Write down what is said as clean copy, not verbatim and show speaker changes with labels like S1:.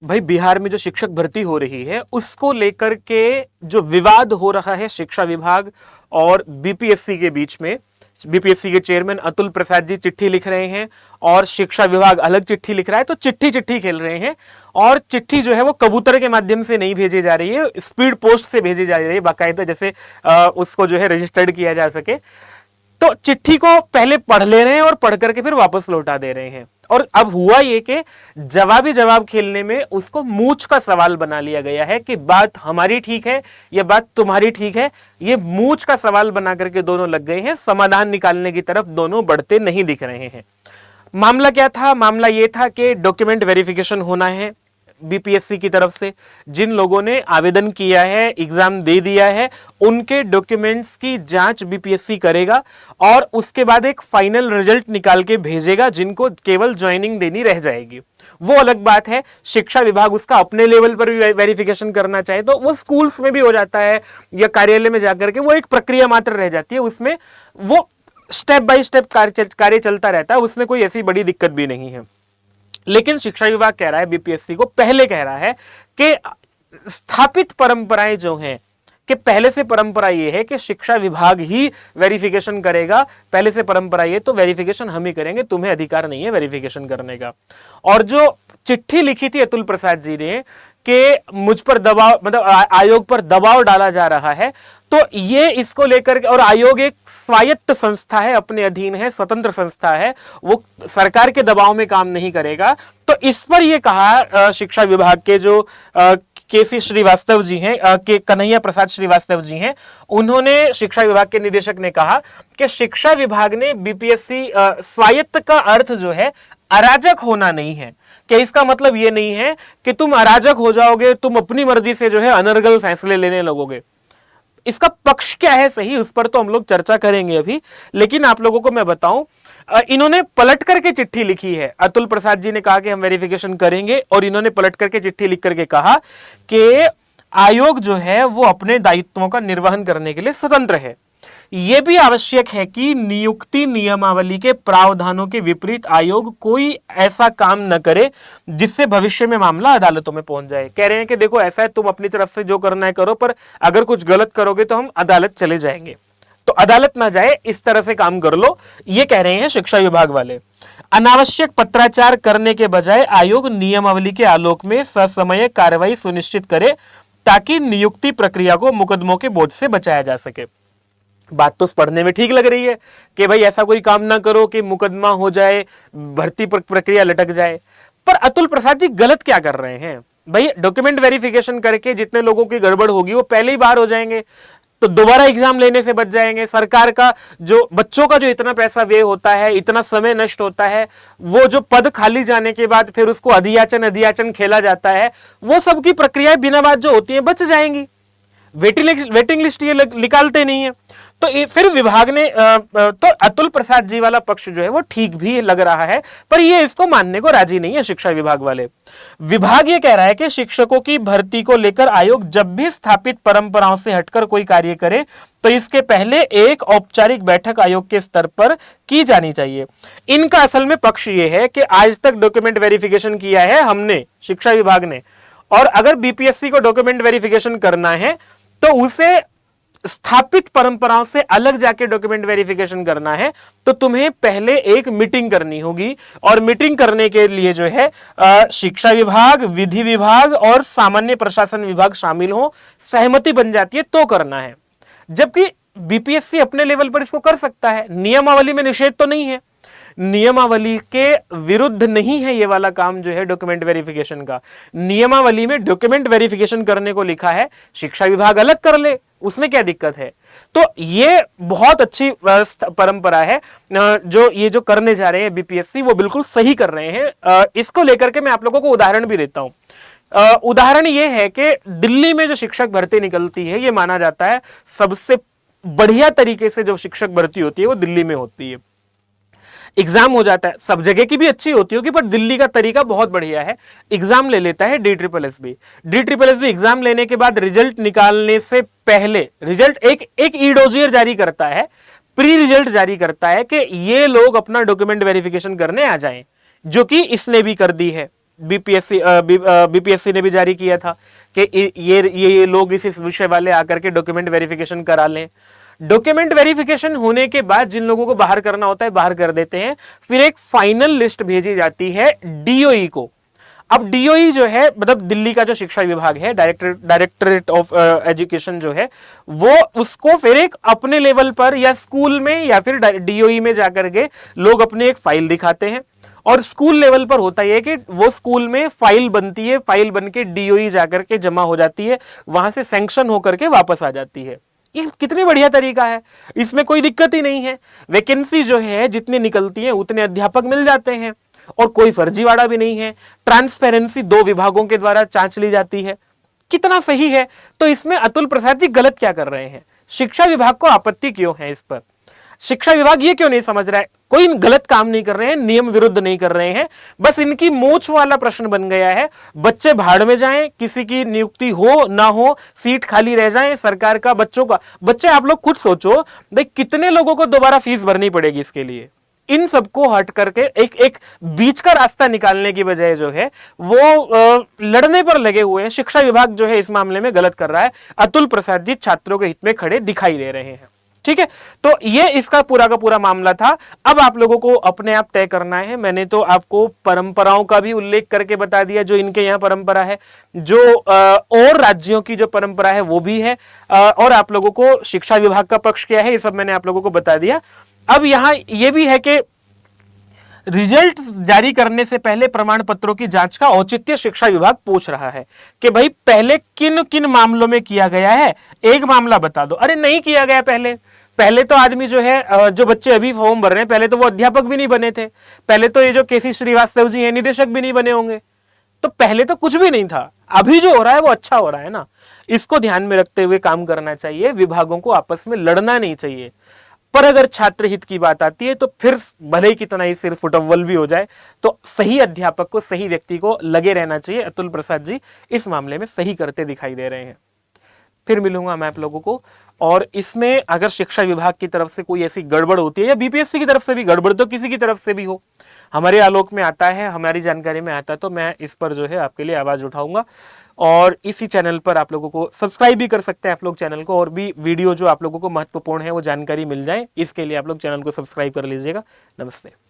S1: भाई बिहार में जो शिक्षक भर्ती हो रही है उसको लेकर के जो विवाद हो रहा है शिक्षा विभाग और बीपीएससी के बीच में, बीपीएससी के चेयरमैन अतुल प्रसाद जी चिट्ठी लिख रहे हैं और शिक्षा विभाग अलग चिट्ठी लिख रहा है, तो चिट्ठी चिट्ठी खेल रहे हैं। और चिट्ठी जो है वो कबूतर के माध्यम से नहीं भेजी जा रही है, स्पीड पोस्ट से भेजी जा रही है बाकायदा, जैसे उसको जो है रजिस्टर्ड किया जा सके। तो चिट्ठी को पहले पढ़ ले रहे हैं और पढ़ करके फिर वापस लौटा दे रहे हैं। और अब हुआ ये कि जवाब खेलने में उसको मूंछ का सवाल बना लिया गया है कि बात हमारी ठीक है या बात तुम्हारी ठीक है। ये मूंछ का सवाल बना करके दोनों लग गए हैं, समाधान निकालने की तरफ दोनों बढ़ते नहीं दिख रहे हैं। मामला क्या था? मामला ये था कि डॉक्यूमेंट वेरिफिकेशन होना है बीपीएससी की तरफ से। जिन लोगों ने आवेदन किया है, एग्जाम दे दिया है, उनके डॉक्यूमेंट्स की जांच बीपीएससी करेगा और उसके बाद एक फाइनल रिजल्ट निकाल के भेजेगा, जिनको केवल ज्वाइनिंग देनी रह जाएगी। वो अलग बात है, शिक्षा विभाग उसका अपने लेवल पर भी वेरिफिकेशन करना चाहे तो वो स्कूल्स में भी हो जाता है या कार्यालय में जाकर के वो एक प्रक्रिया मात्र रह जाती है, उसमें वो स्टेप बाय स्टेप कार्य चलता रहता है, उसमें कोई ऐसी बड़ी दिक्कत भी नहीं है। लेकिन शिक्षा विभाग कह रहा है बीपीएससी को, पहले कह रहा है कि स्थापित परंपराएं जो हैं, कि पहले से परंपरा ये है कि शिक्षा विभाग ही वेरिफिकेशन करेगा, पहले से परंपरा ये, तो वेरिफिकेशन हम ही करेंगे, तुम्हें अधिकार नहीं है वेरिफिकेशन करने का। और जो चिट्ठी लिखी थी अतुल प्रसाद जी ने कि मुझ पर दबाव, मतलब आयोग पर दबाव डाला जा रहा है, तो ये इसको लेकर के, और आयोग एक स्वायत्त संस्था है, अपने अधीन है, स्वतंत्र संस्था है, वो सरकार के दबाव में काम नहीं करेगा। तो इस पर ये कहा शिक्षा विभाग के जो केसी श्रीवास्तव जी हैं, के कन्हैया प्रसाद श्रीवास्तव जी हैं, उन्होंने, शिक्षा विभाग के निदेशक ने कहा कि शिक्षा विभाग ने बीपीएससी, स्वायत्त का अर्थ जो है अराजक होना नहीं है, कि इसका मतलब ये नहीं है कि तुम अराजक हो जाओगे, तुम अपनी मर्जी से जो है अनर्गल फैसले लेने लगोगे। इसका पक्ष क्या है सही, उस पर तो हम लोग चर्चा करेंगे अभी, लेकिन आप लोगों को मैं बताऊं, इन्होंने पलट करके चिट्ठी लिखी है। अतुल प्रसाद जी ने कहा कि हम वेरिफिकेशन करेंगे, और इन्होंने पलट करके चिट्ठी लिख करके कहा कि आयोग जो है वो अपने दायित्वों का निर्वहन करने के लिए स्वतंत्र है। यह भी आवश्यक है कि नियुक्ति नियमावली के प्रावधानों के विपरीत आयोग कोई ऐसा काम न करे जिससे भविष्य में मामला अदालतों में पहुंच जाए। कह रहे हैं कि देखो ऐसा है, तुम अपनी तरफ से जो करना है करो, पर अगर कुछ गलत करोगे तो हम अदालत चले जाएंगे, तो अदालत ना जाए इस तरह से काम कर लो, ये कह रहे हैं शिक्षा विभाग वाले। अनावश्यक पत्राचार करने के बजाय आयोग नियमावली के आलोक में ससमय कार्रवाई सुनिश्चित करे, ताकि नियुक्ति प्रक्रिया को मुकदमों के बोझ से बचाया जा सके। बात तो पढ़ने में ठीक लग रही है कि भाई ऐसा कोई काम ना करो कि मुकदमा हो जाए, भर्ती प्रक्रिया लटक जाए। पर अतुल प्रसाद जी गलत क्या कर रहे हैं भाई? डॉक्यूमेंट वेरिफिकेशन करके जितने लोगों की गड़बड़ होगी वो पहले ही बाहर हो जाएंगे, तो दोबारा एग्जाम लेने से बच जाएंगे। सरकार का जो, बच्चों का जो इतना पैसा व्यय होता है, इतना समय नष्ट होता है, वो जो पद खाली जाने के बाद फिर उसको अधियाचन खेला जाता है, वो सब की प्रक्रियाएं बिना बात जो होती है बच जाएंगी। वेटिंग लिस्ट ये निकालते नहीं है। तो फिर विभाग ने, तो अतुल प्रसाद जी वाला पक्ष जो है वो ठीक भी लग रहा है, पर ये इसको मानने को राजी नहीं है शिक्षा विभाग वाले। विभाग ये कह रहा है कि शिक्षकों की भर्ती को लेकर आयोग जब भी स्थापित परंपराओं से हटकर कोई कार्य करे तो इसके पहले एक औपचारिक बैठक आयोग के स्तर पर की जानी चाहिए। इनका असल में पक्ष ये है कि आज तक डॉक्यूमेंट वेरिफिकेशन किया है हमने, शिक्षा विभाग ने, और अगर बीपीएससी को डॉक्यूमेंट वेरिफिकेशन करना है तो उसे स्थापित परंपराओं से अलग जाके डॉक्यूमेंट वेरिफिकेशन करना है, तो तुम्हें पहले एक मीटिंग करनी होगी, और मीटिंग करने के लिए जो है शिक्षा विभाग, विधि विभाग और सामान्य प्रशासन विभाग शामिल हो, सहमति बन जाती है तो करना है। जबकि बीपीएससी अपने लेवल पर इसको कर सकता है, नियमावली में निषेध तो नहीं है, नियमावली के विरुद्ध नहीं है ये वाला काम जो है डॉक्यूमेंट वेरिफिकेशन का। नियमावली में डॉक्यूमेंट वेरिफिकेशन करने को लिखा है, शिक्षा विभाग अलग कर ले, उसमें क्या दिक्कत है? तो ये बहुत अच्छी परंपरा है, जो ये जो करने जा रहे हैं बीपीएससी वो बिल्कुल सही कर रहे हैं। इसको लेकर के मैं आप लोगों को उदाहरण भी देता हूं। उदाहरण ये है कि दिल्ली में जो शिक्षक भर्ती निकलती है, ये माना जाता है सबसे बढ़िया तरीके से जो शिक्षक भर्ती होती है वो दिल्ली में होती है। एग्जाम हो जाता है, सब जगह की भी अच्छी होती होगी, पर दिल्ली का तरीका बहुत बढ़िया है। एग्जाम ले लेता है DSSB एग्जाम लेने के बाद रिजल्ट निकालने से पहले रिजल्ट एक ई-डोजियर जारी करता है, प्री रिजल्ट जारी करता है कि ये लोग अपना डॉक्यूमेंट वेरिफिकेशन करने आ जाएं, जो कि इसने भी कर दी है। बीपीएससी ने भी जारी किया था कि ये लोग इस विषय वाले आकर के डॉक्यूमेंट वेरिफिकेशन करा लें। डॉक्यूमेंट वेरिफिकेशन होने के बाद जिन लोगों को बाहर करना होता है बाहर कर देते हैं, फिर एक फाइनल लिस्ट भेजी जाती है डीओई को। अब डीओई जो है मतलब दिल्ली का जो शिक्षा विभाग है, डायरेक्टरेट ऑफ एजुकेशन जो है, वो उसको फिर एक अपने लेवल पर या स्कूल में या फिर डीओई में जाकर के लोग अपनी एक फाइल दिखाते हैं। और स्कूल लेवल पर होता यह कि वो स्कूल में फाइल बनती है, फाइल बन के डीओई जाकर के जमा हो जाती है, वहां से सैंक्शन होकर के वापस आ जाती है। ये कितनी बढ़िया तरीका है, इसमें कोई दिक्कत ही नहीं है। वैकेंसी जो है जितनी निकलती है उतने अध्यापक मिल जाते हैं और कोई फर्जीवाड़ा भी नहीं है। ट्रांसपेरेंसी 2 विभागों के द्वारा जांच ली जाती है। कितना सही है। तो इसमें अतुल प्रसाद जी गलत क्या कर रहे हैं? शिक्षा विभाग को आपत्ति क्यों है इस पर? शिक्षा विभाग ये क्यों नहीं समझ रहा है? कोई गलत काम नहीं कर रहे हैं, नियम विरुद्ध नहीं कर रहे हैं, बस इनकी मूंछ वाला प्रश्न बन गया है। बच्चे भाड़ में जाएं, किसी की नियुक्ति हो ना हो, सीट खाली रह जाए सरकार का, बच्चों का बच्चे आप लोग खुद सोचो भाई कितने लोगों को दोबारा फीस भरनी पड़ेगी इसके लिए। इन सबको हट करके एक बीच का रास्ता निकालने की बजाय जो है वो लड़ने पर लगे हुए हैं। शिक्षा विभाग जो है इस मामले में गलत कर रहा है। अतुल प्रसाद जी छात्रों के हित में खड़े दिखाई दे रहे हैं। ठीक है, तो ये इसका पूरा का पूरा मामला था। अब आप लोगों को अपने आप तय करना है। मैंने तो आपको परंपराओं का भी उल्लेख करके बता दिया जो इनके यहाँ परंपरा है, जो और राज्यों की जो परंपरा है वो भी है, और आप लोगों को शिक्षा विभाग का पक्ष क्या है ये सब मैंने आप लोगों को बता दिया। अब यहां यह भी है कि रिजल्ट जारी करने से पहले प्रमाण पत्रों की जांच का औचित्य शिक्षा विभाग पूछ रहा है कि भाई पहले किन किन मामलों में किया गया है, एक मामला बता दो। अरे नहीं किया गया पहले तो आदमी जो है, जो बच्चे अभी फॉर्म भर रहे हैं, पहले तो वो अध्यापक भी नहीं बने थे, पहले तो ये जो केसी श्रीवास्तव जी हैं निदेशक भी नहीं बने होंगे, तो पहले तो कुछ भी नहीं था। अभी जो हो रहा है वो अच्छा हो रहा है ना, इसको ध्यान में रखते हुए काम करना चाहिए। विभागों को आपस में लड़ना नहीं चाहिए। पर अगर छात्र हित की बात आती है तो फिर भले ही कितना ही सिर फुटअव्वल भी हो जाए, तो सही अध्यापक को, सही व्यक्ति को लगे रहना चाहिए। अतुल प्रसाद जी इस मामले में सही करते दिखाई दे रहे हैं। फिर मिलूंगा मैं आप लोगों को, और इसमें अगर शिक्षा विभाग की तरफ से कोई ऐसी गड़बड़ होती है या बीपीएससी की तरफ से भी गड़बड़, तो किसी की तरफ से भी हो, हमारे आलोक में आता है, हमारी जानकारी में आता है, तो मैं इस पर जो है आपके लिए आवाज उठाऊंगा। और इसी चैनल पर आप लोगों को सब्सक्राइब भी कर सकते हैं आप लोग चैनल को, और भी वीडियो जो आप लोगों को महत्वपूर्ण है वो जानकारी मिल जाए, इसके लिए आप लोग चैनल को सब्सक्राइब कर लीजिएगा। नमस्ते।